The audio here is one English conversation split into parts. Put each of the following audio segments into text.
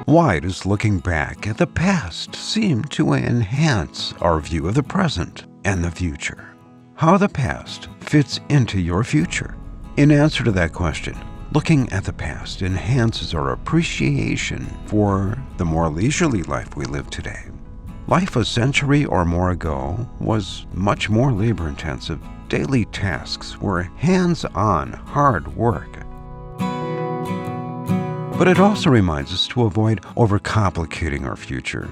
Why does looking back at the past seem to enhance our view of the present and the future? How the past fits into your future? In answer to that question, looking at the past enhances our appreciation for the more leisurely life we live today. Life a century or more ago was much more labor-intensive. Daily tasks were hands-on hard work. But it also reminds us to avoid overcomplicating our future.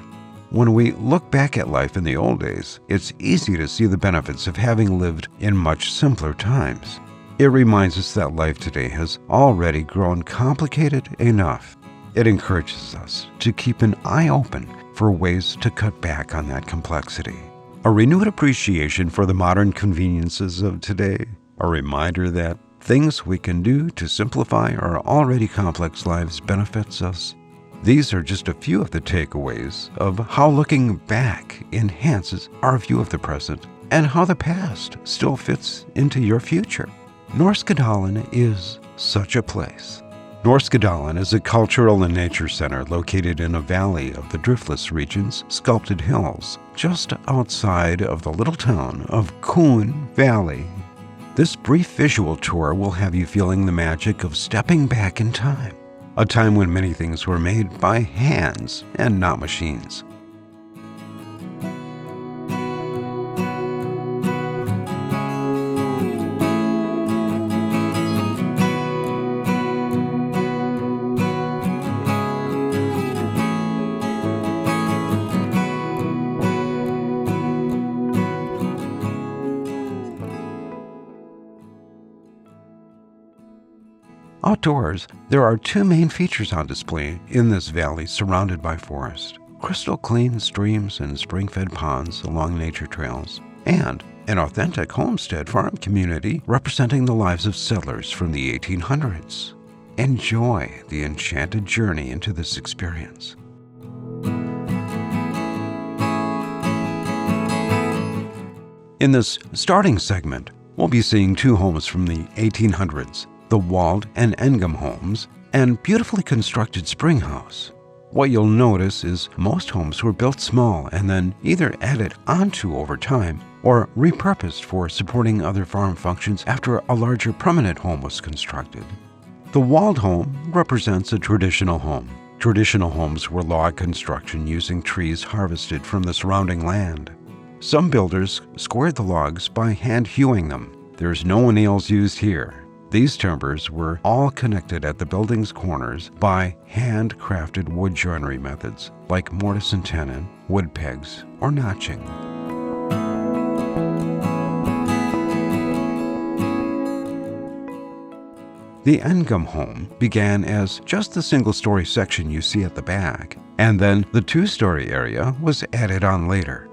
When we look back at life in the old days, it's easy to see the benefits of having lived in much simpler times. It reminds us that life today has already grown complicated enough. It encourages us to keep an eye open for ways to cut back on that complexity. A renewed appreciation for the modern conveniences of today, a reminder that things we can do to simplify our already complex lives benefits us. These are just a few of the takeaways of how looking back enhances our view of the present and how the past still fits into your future. Norskedalen is such a place. Norskedalen is a cultural and nature center located in a valley of the Driftless Region's sculpted hills, just outside of the little town of Coon Valley. This brief visual tour will have you feeling the magic of stepping back in time, a time when many things were made by hands and not machines. Outdoors, there are two main features on display in this valley surrounded by forest: crystal clean streams and spring-fed ponds along nature trails, and an authentic homestead farm community representing the lives of settlers from the 1800s. Enjoy the enchanted journey into this experience. In this starting segment, we'll be seeing two homes from the 1800s, the walled and Engum homes, and beautifully constructed spring house. What you'll notice is most homes were built small and then either added onto over time or repurposed for supporting other farm functions after a larger permanent home was constructed. The walled home represents a traditional home. Traditional homes were log construction using trees harvested from the surrounding land. Some builders squared the logs by hand hewing them. There's no nails used here. These timbers were all connected at the building's corners by handcrafted wood joinery methods like mortise and tenon, wood pegs, or notching. The Engum home began as just the single-story section you see at the back, and then the two-story area was added on later.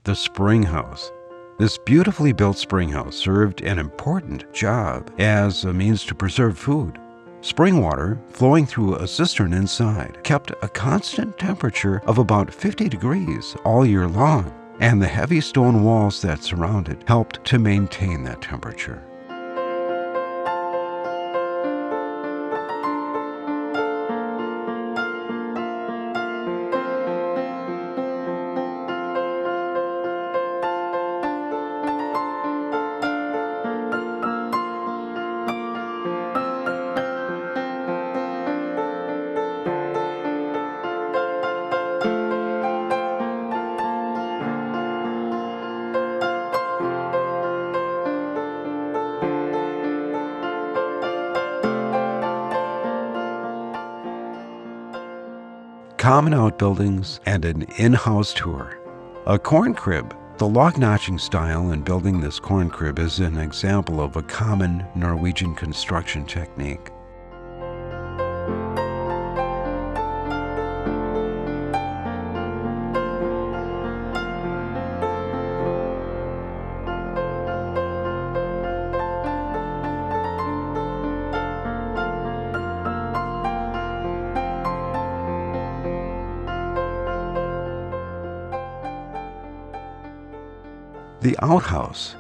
The spring house. This beautifully built spring house served an important job as a means to preserve food. Spring water flowing through a cistern inside kept a constant temperature of about 50 degrees all year long, and the heavy stone walls that surround it helped to maintain that temperature. Common outbuildings and an in-house tour. A corn crib. The log notching style in building this corn crib is an example of a common Norwegian construction technique. The outhouse.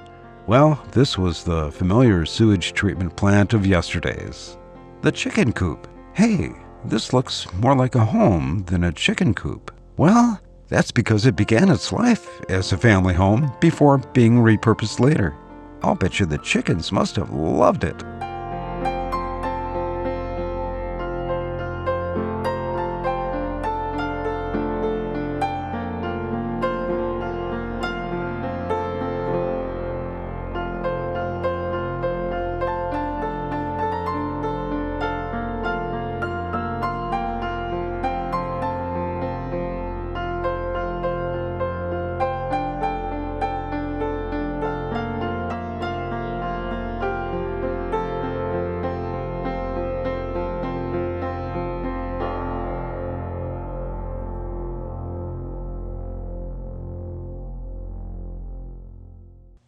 Well, this was the familiar sewage treatment plant of yesterdays. The chicken coop. Hey, this looks more like a home than a chicken coop. Well, that's because it began its life as a family home before being repurposed later. I'll bet you the chickens must have loved it.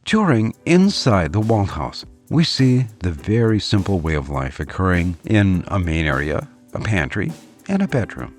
Touring inside the Walt House, we see the very simple way of life occurring in a main area, a pantry, and a bedroom.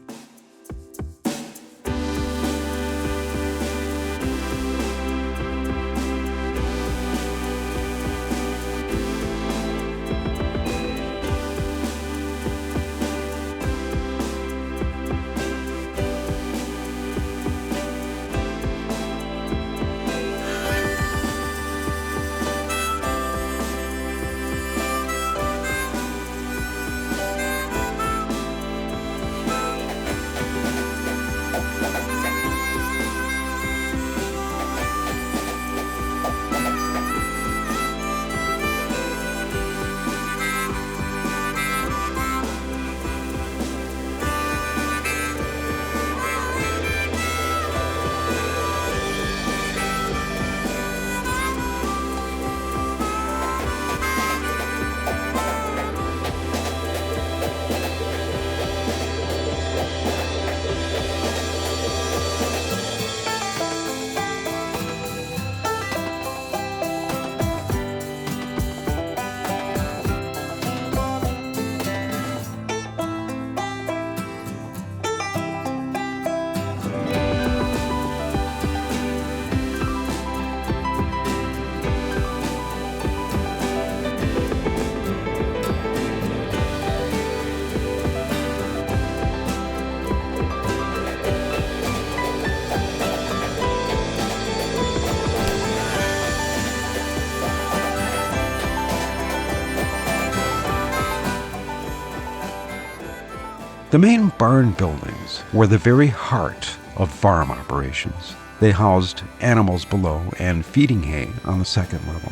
The main barn buildings were the very heart of farm operations. They housed animals below and feeding hay on the second level.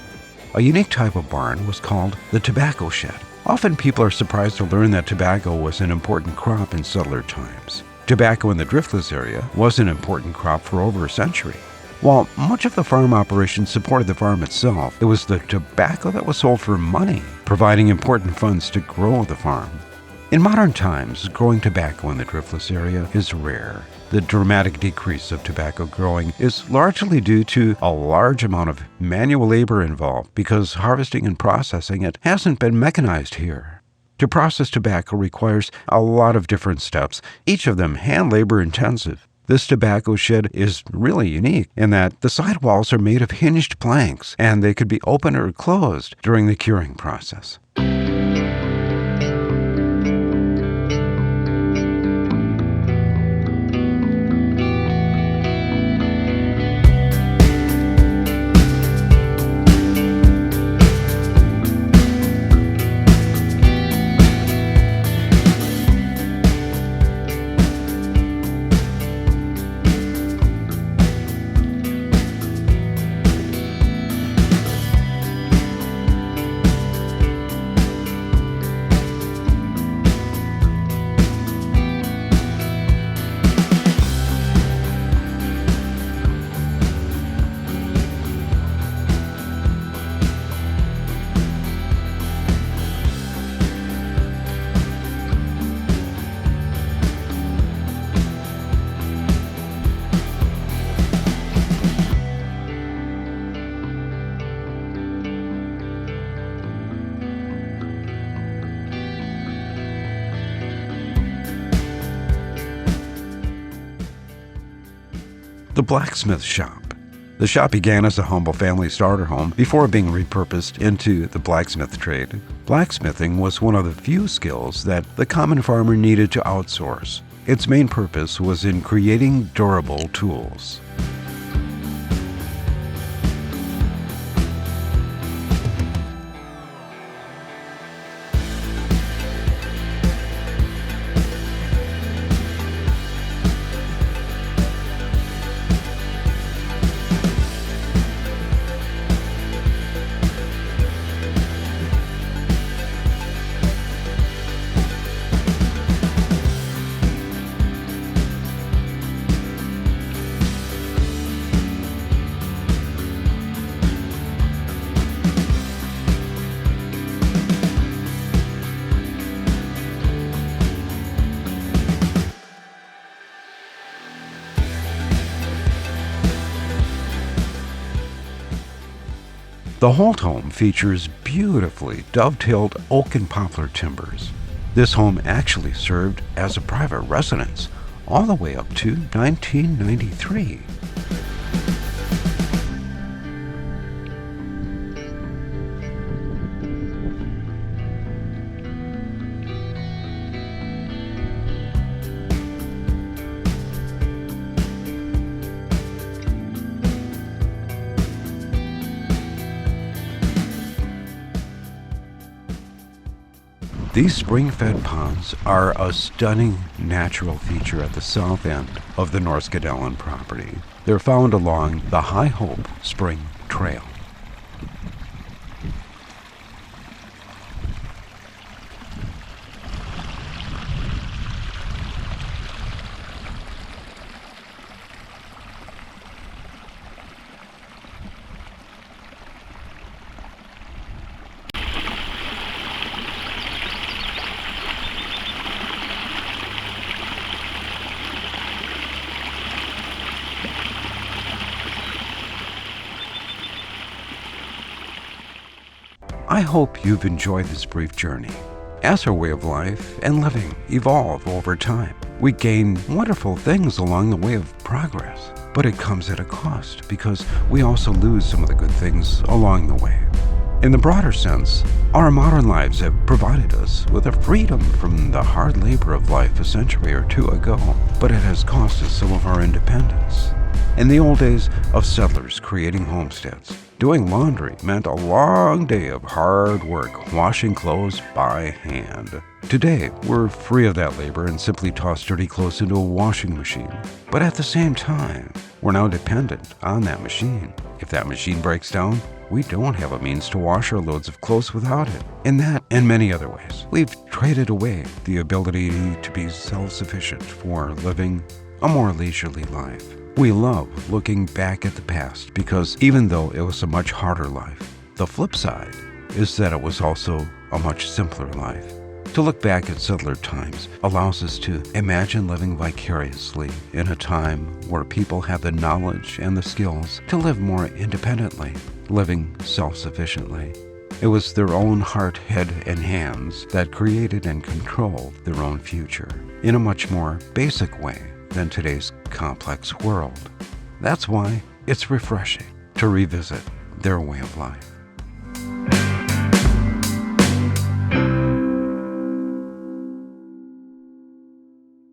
A unique type of barn was called the tobacco shed. Often people are surprised to learn that tobacco was an important crop in settler times. Tobacco in the Driftless area was an important crop for over a century. While much of the farm operation supported the farm itself, it was the tobacco that was sold for money, providing important funds to grow the farm. In modern times, growing tobacco in the Driftless area is rare. The dramatic decrease of tobacco growing is largely due to a large amount of manual labor involved because harvesting and processing it hasn't been mechanized here. To process tobacco requires a lot of different steps, each of them hand labor intensive. This tobacco shed is really unique in that the sidewalls are made of hinged planks and they could be opened or closed during the curing process. The Blacksmith Shop. The shop began as a humble family starter home before being repurposed into the blacksmith trade. Blacksmithing was one of the few skills that the common farmer needed to outsource. Its main purpose was in creating durable tools. The Holt home features beautifully dovetailed oak and poplar timbers. This home actually served as a private residence all the way up to 1993. These spring-fed ponds are a stunning natural feature at the south end of the Norskedalen property. They're found along the High Hope Spring Trail. I hope you've enjoyed this brief journey. As our way of life and living evolve over time, we gain wonderful things along the way of progress, but it comes at a cost because we also lose some of the good things along the way. In the broader sense, our modern lives have provided us with a freedom from the hard labor of life a century or two ago, but it has cost us some of our independence. In the old days of settlers creating homesteads, doing laundry meant a long day of hard work washing clothes by hand. Today, we're free of that labor and simply toss dirty clothes into a washing machine. But at the same time, we're now dependent on that machine. If that machine breaks down, we don't have a means to wash our loads of clothes without it. In that and many other ways, we've traded away the ability to be self-sufficient for living a more leisurely life. We love looking back at the past because even though it was a much harder life, the flip side is that it was also a much simpler life. To look back at settler times allows us to imagine living vicariously in a time where people have the knowledge and the skills to live more independently, living self-sufficiently. It was their own heart, head, and hands that created and controlled their own future in a much more basic way than today's complex world. That's why it's refreshing to revisit their way of life.